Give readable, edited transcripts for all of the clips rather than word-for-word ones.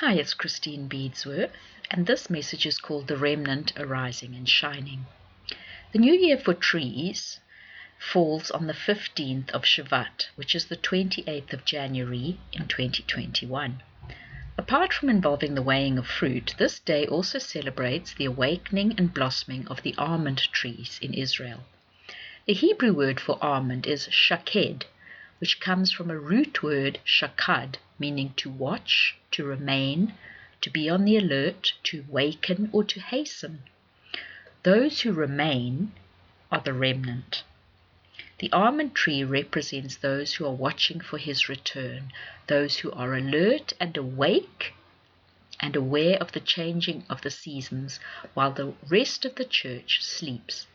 Hi, it's Christine Beadsworth, and this message is called The Remnant Arising and Shining. The new year for trees falls on the 15th of Shevat, which is the 28th of January in 2021. Apart from involving the weighing of fruit, this day also celebrates the awakening and blossoming of the almond trees in Israel. The Hebrew word for almond is shaqed, which comes from a root word shaqad, meaning to watch, to remain, to be on the alert, to waken, or to hasten. Those who remain are the remnant. The almond tree represents those who are watching for his return, those who are alert and awake and aware of the changing of the seasons, while the rest of the church sleeps.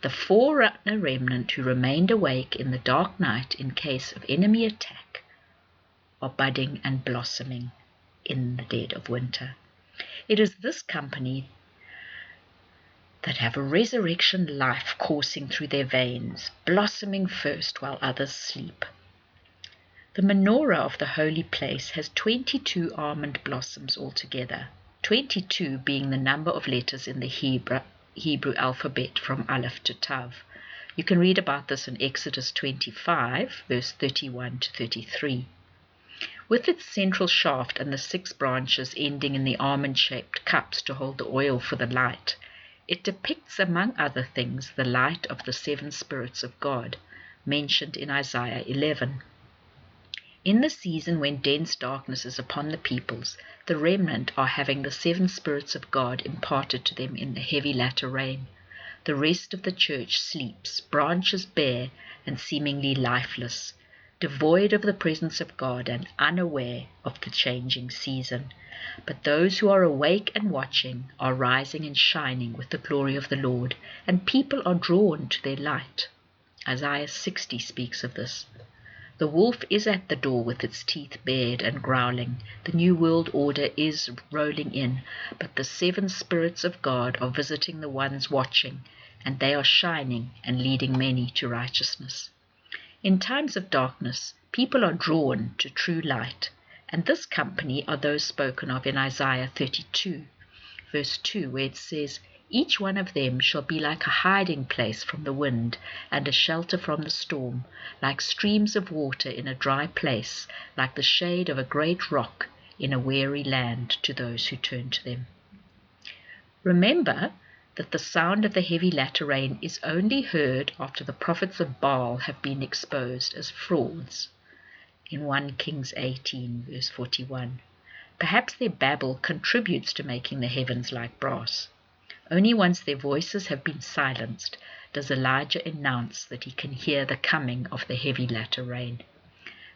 The forerunner remnant who remained awake in the dark night in case of enemy attack are budding and blossoming in the dead of winter. It is this company that have a resurrection life coursing through their veins, blossoming first while others sleep. The menorah of the holy place has 22 almond blossoms altogether, 22 being the number of letters in the Hebrew alphabet from Aleph to Tav. You can read about this in Exodus 25, verse 31 to 33. With its central shaft and the 6 branches ending in the almond-shaped cups to hold the oil for the light, it depicts, among other things, the light of the 7 spirits of God, mentioned in Isaiah 11. In the season when dense darkness is upon the peoples, the remnant are having the 7 spirits of God imparted to them in the heavy latter rain. The rest of the church sleeps, branches bare and seemingly lifeless, devoid of the presence of God and unaware of the changing season. But those who are awake and watching are rising and shining with the glory of the Lord, and people are drawn to their light. Isaiah 60 speaks of this. The wolf is at the door with its teeth bared and growling. The new world order is rolling in, but the 7 spirits of God are visiting the ones watching, and they are shining and leading many to righteousness. In times of darkness, people are drawn to true light, and this company are those spoken of in Isaiah 32, verse 2, where it says, "Each one of them shall be like a hiding place from the wind and a shelter from the storm, like streams of water in a dry place, like the shade of a great rock in a weary land to those who turn to them." Remember that the sound of the heavy latter rain is only heard after the prophets of Baal have been exposed as frauds, in 1 Kings 18, verse 41. Perhaps their babble contributes to making the heavens like brass. Only once their voices have been silenced does Elijah announce that he can hear the coming of the heavy latter rain.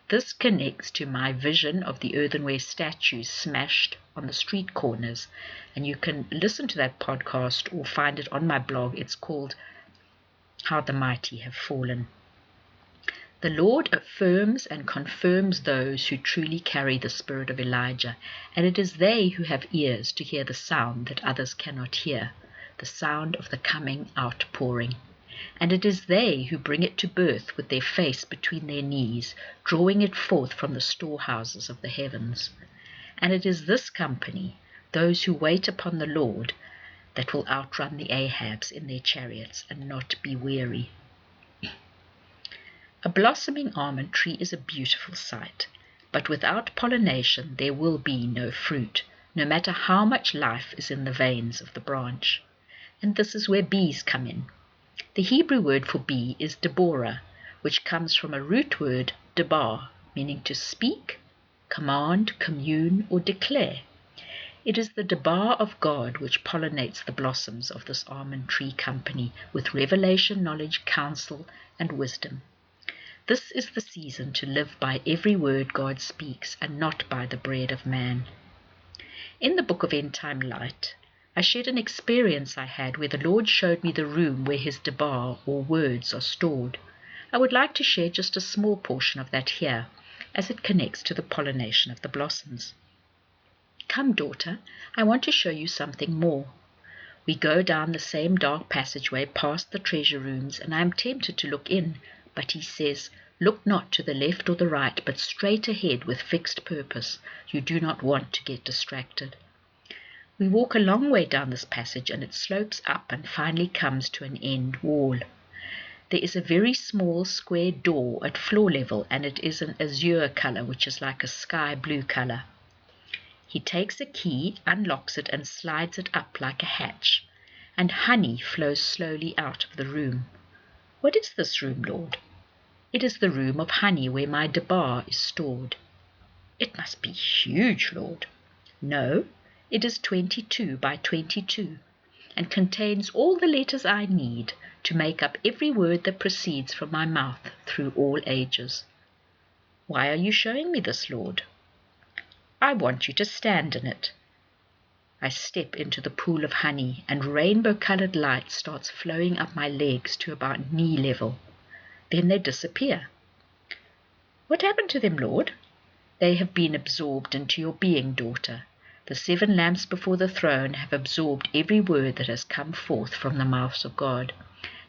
This connects to my vision of the earthenware statues smashed on the street corners, and you can listen to that podcast or find it on my blog. It's called How the Mighty Have Fallen. The Lord affirms and confirms those who truly carry the spirit of Elijah, and it is they who have ears to hear the sound that others cannot hear, the sound of the coming outpouring. And it is they who bring it to birth with their face between their knees, drawing it forth from the storehouses of the heavens. And it is this company, those who wait upon the Lord, that will outrun the Ahabs in their chariots and not be weary. A blossoming almond tree is a beautiful sight, but without pollination there will be no fruit, no matter how much life is in the veins of the branch. And this is where bees come in. The Hebrew word for bee is Deborah, which comes from a root word debar, meaning to speak, command, commune, or declare. It is the debar of God which pollinates the blossoms of this almond tree company with revelation, knowledge, counsel, and wisdom. This is the season to live by every word God speaks and not by the bread of man. In the book of End Time Light, I shared an experience I had where the Lord showed me the room where his debar or words are stored. I would like to share just a small portion of that here, as it connects to the pollination of the blossoms. Come, daughter, I want to show you something more. We go down the same dark passageway past the treasure rooms, and I am tempted to look in, but he says, Look not to the left or the right, but straight ahead with fixed purpose. You do not want to get distracted. We walk a long way down this passage, and it slopes up and finally comes to an end wall. There is a very small square door at floor level, and it is an azure color, which is like a sky blue color. He takes a key, unlocks it, and slides it up like a hatch, and honey flows slowly out of the room. What is this room, Lord? It is the room of honey where my debar is stored. It must be huge, Lord. No, it is 22 by 22, and contains all the letters I need to make up every word that proceeds from my mouth through all ages. Why are you showing me this, Lord? I want you to stand in it. I step into the pool of honey, and rainbow-colored light starts flowing up my legs to about knee level. Then they disappear. What happened to them, Lord? They have been absorbed into your being, daughter. The 7 lamps before the throne have absorbed every word that has come forth from the mouths of God.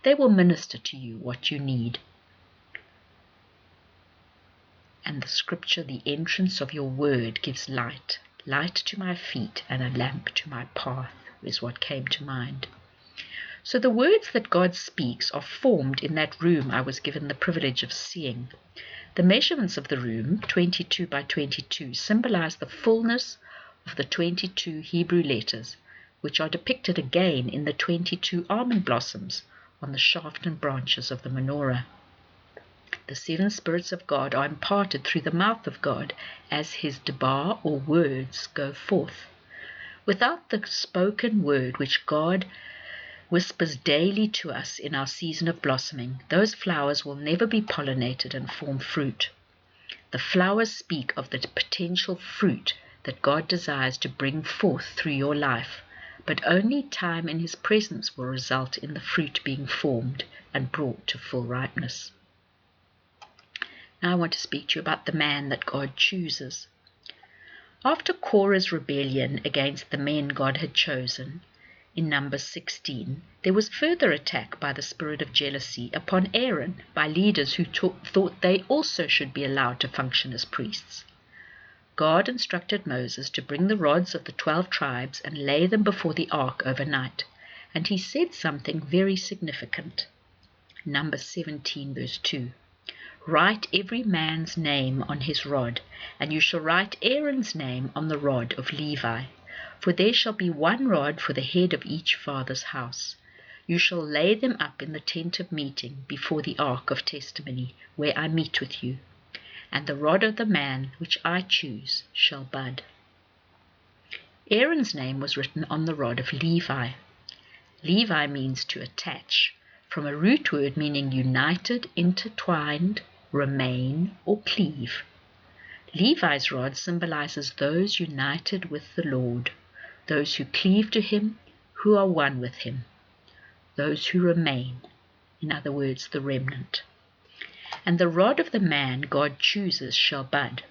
They will minister to you what you need. And the scripture, the entrance of your word gives light, light to my feet and a lamp to my path, is what came to mind. So the words that God speaks are formed in that room I was given the privilege of seeing. The measurements of the room, 22 by 22, symbolize the fullness of the 22 Hebrew letters, which are depicted again in the 22 almond blossoms on the shaft and branches of the menorah. The 7 spirits of God are imparted through the mouth of God as his debar or words go forth. Without the spoken word which God whispers daily to us in our season of blossoming, those flowers will never be pollinated and form fruit. The flowers speak of the potential fruit that God desires to bring forth through your life, but only time in his presence will result in the fruit being formed and brought to full ripeness. Now I want to speak to you about the man that God chooses. After Korah's rebellion against the men God had chosen, in Numbers 16, there was further attack by the spirit of jealousy upon Aaron by leaders who thought they also should be allowed to function as priests. God instructed Moses to bring the rods of the 12 tribes and lay them before the ark overnight, and he said something very significant. Numbers 17 verse 2. Write every man's name on his rod, and you shall write Aaron's name on the rod of Levi. For there shall be 1 rod for the head of each father's house. You shall lay them up in the tent of meeting before the ark of testimony, where I meet with you. And the rod of the man which I choose shall bud. Aaron's name was written on the rod of Levi. Levi means to attach, from a root word meaning united, intertwined, remain, or cleave. Levi's rod symbolizes those united with the Lord, those who cleave to him, who are one with him, those who remain, in other words, the remnant. And the rod of the man God chooses shall bud.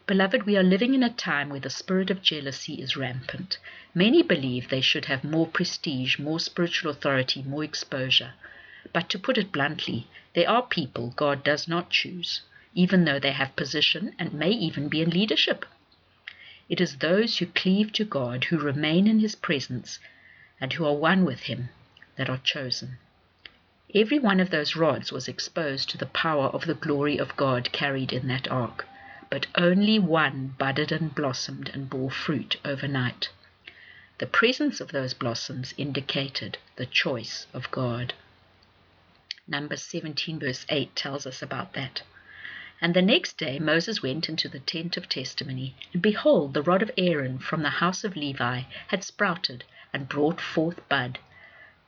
Beloved, we are living in a time where the spirit of jealousy is rampant. Many believe they should have more prestige, more spiritual authority, more exposure. But to put it bluntly, there are people God does not choose, even though they have position and may even be in leadership. It is those who cleave to God, who remain in his presence, and who are one with him, that are chosen. Every one of those rods was exposed to the power of the glory of God carried in that ark, but only 1 budded and blossomed and bore fruit overnight. The presence of those blossoms indicated the choice of God. Numbers 17 verse 8 tells us about that. And the next day Moses went into the tent of testimony, and behold, the rod of Aaron from the house of Levi had sprouted and brought forth bud,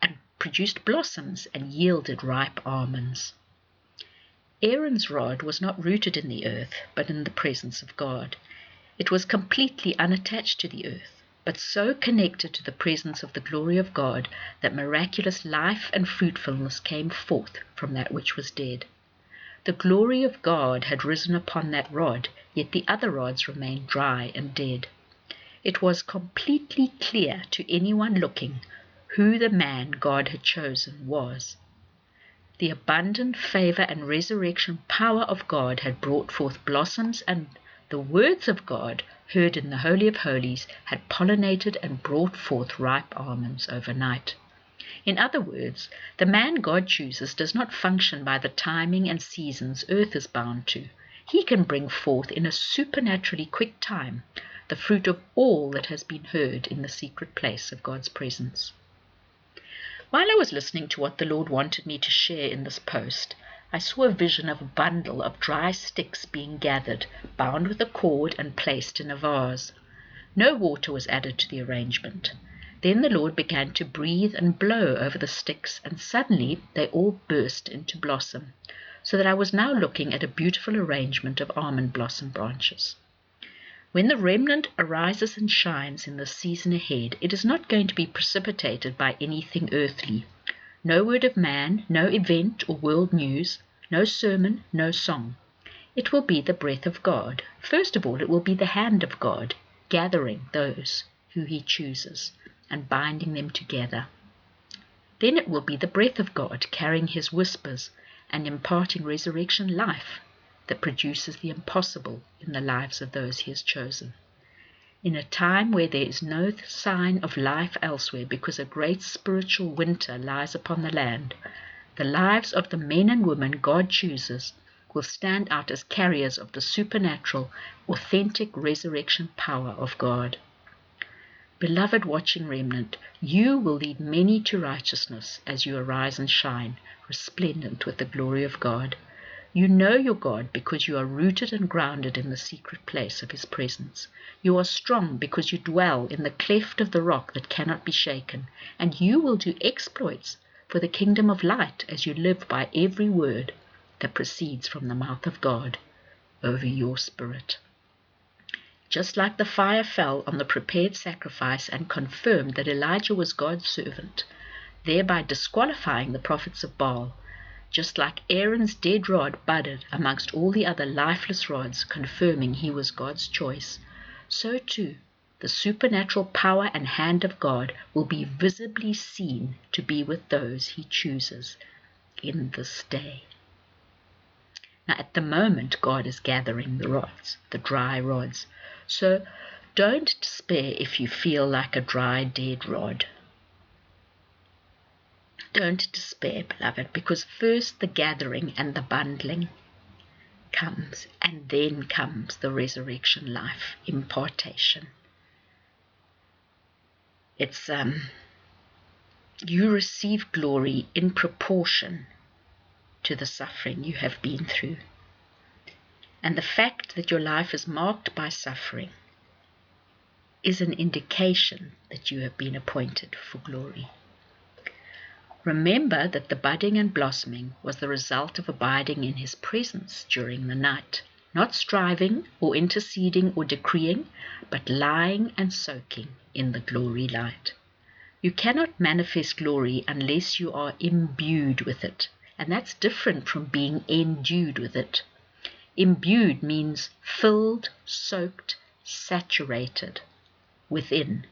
and produced blossoms and yielded ripe almonds. Aaron's rod was not rooted in the earth, but in the presence of God. It was completely unattached to the earth, but so connected to the presence of the glory of God that miraculous life and fruitfulness came forth from that which was dead. The glory of God had risen upon that rod, yet the other rods remained dry and dead. It was completely clear to anyone looking who the man God had chosen was. The abundant favor and resurrection power of God had brought forth blossoms, and the words of God, heard in the Holy of Holies, had pollinated and brought forth ripe almonds overnight. In other words, the man God chooses does not function by the timing and seasons earth is bound to. He can bring forth in a supernaturally quick time the fruit of all that has been heard in the secret place of God's presence. While I was listening to what the Lord wanted me to share in this post, I saw a vision of a bundle of dry sticks being gathered, bound with a cord and placed in a vase. No water was added to the arrangement. Then the Lord began to breathe and blow over the sticks, and suddenly they all burst into blossom, so that I was now looking at a beautiful arrangement of almond blossom branches. When the remnant arises and shines in the season ahead, it is not going to be precipitated by anything earthly. No word of man, no event or world news, no sermon, no song. It will be the breath of God. First of all, it will be the hand of God, gathering those who He chooses and binding them together. Then it will be the breath of God, carrying His whispers and imparting resurrection life that produces the impossible in the lives of those He has chosen. In a time where there is no sign of life elsewhere because a great spiritual winter lies upon the land, the lives of the men and women God chooses will stand out as carriers of the supernatural, authentic resurrection power of God. Beloved watching remnant, you will lead many to righteousness as you arise and shine, resplendent with the glory of God. You know your God because you are rooted and grounded in the secret place of His presence. You are strong because you dwell in the cleft of the rock that cannot be shaken, and you will do exploits for the kingdom of light as you live by every word that proceeds from the mouth of God over your spirit. Just like the fire fell on the prepared sacrifice and confirmed that Elijah was God's servant, thereby disqualifying the prophets of Baal, just like Aaron's dead rod budded amongst all the other lifeless rods, confirming he was God's choice, so too the supernatural power and hand of God will be visibly seen to be with those He chooses in this day. Now at the moment God is gathering the rods, the dry rods, so don't despair if you feel like a dry, dead rod. Don't despair, beloved, because first the gathering and the bundling comes, and then comes the resurrection life, impartation. It's you receive glory in proportion to the suffering you have been through. And the fact that your life is marked by suffering is an indication that you have been appointed for glory. Remember that the budding and blossoming was the result of abiding in His presence during the night, not striving or interceding or decreeing, but lying and soaking in the glory light. You cannot manifest glory unless you are imbued with it, and that's different from being endued with it. Imbued means filled, soaked, saturated within.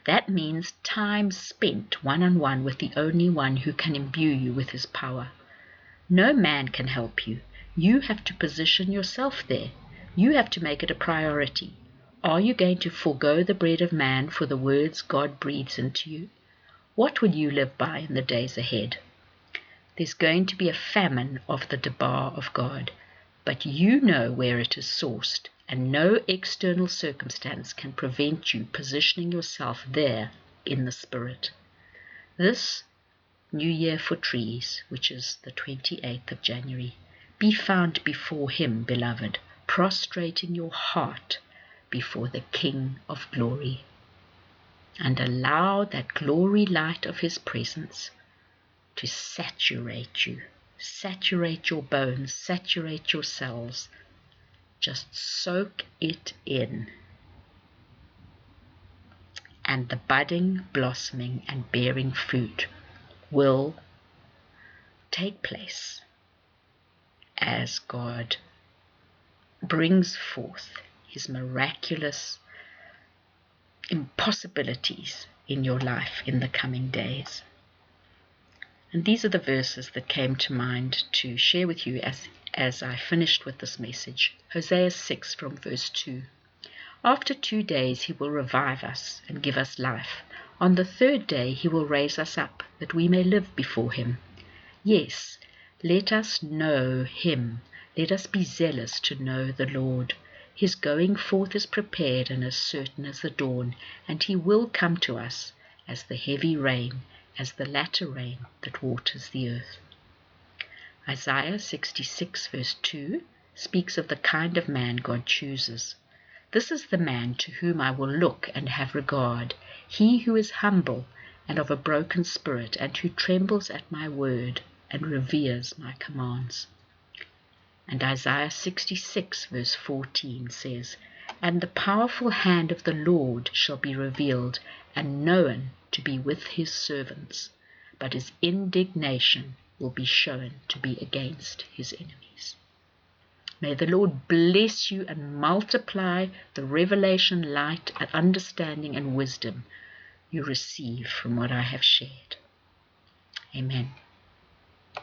That means time spent one-on-one with the only one who can imbue you with His power. No man can help you. You have to position yourself there. You have to make it a priority. Are you going to forego the bread of man for the words God breathes into you? What will you live by in the days ahead? There's going to be a famine of the debar of God, but you know where it is sourced, and no external circumstance can prevent you positioning yourself there in the Spirit. This New Year for Trees, which is the 28th of January, be found before Him, beloved, prostrating your heart before the King of glory, and allow that glory light of His presence to saturate you, saturate your bones, saturate your cells. Just soak it in. And the budding, blossoming, and bearing fruit will take place as God brings forth His miraculous impossibilities in your life in the coming days. And these are the verses that came to mind to share with you as I finished with this message. Hosea 6 from verse 2. After 2 days he will revive us and give us life. On the 3rd day he will raise us up, that we may live before him. Yes, let us know him. Let us be zealous to know the Lord. His going forth is prepared and as certain as the dawn, and he will come to us as the heavy rain, as the latter rain that waters the earth. Isaiah 66 verse 2 speaks of the kind of man God chooses. This is the man to whom I will look and have regard, he who is humble and of a broken spirit, and who trembles at my word and reveres my commands. And Isaiah 66 verse 14 says, And the powerful hand of the Lord shall be revealed, and known to be with his servants, but his indignation will be shown to be against his enemies. May the Lord bless you and multiply the revelation, light, and understanding and wisdom you receive from what I have shared. Amen.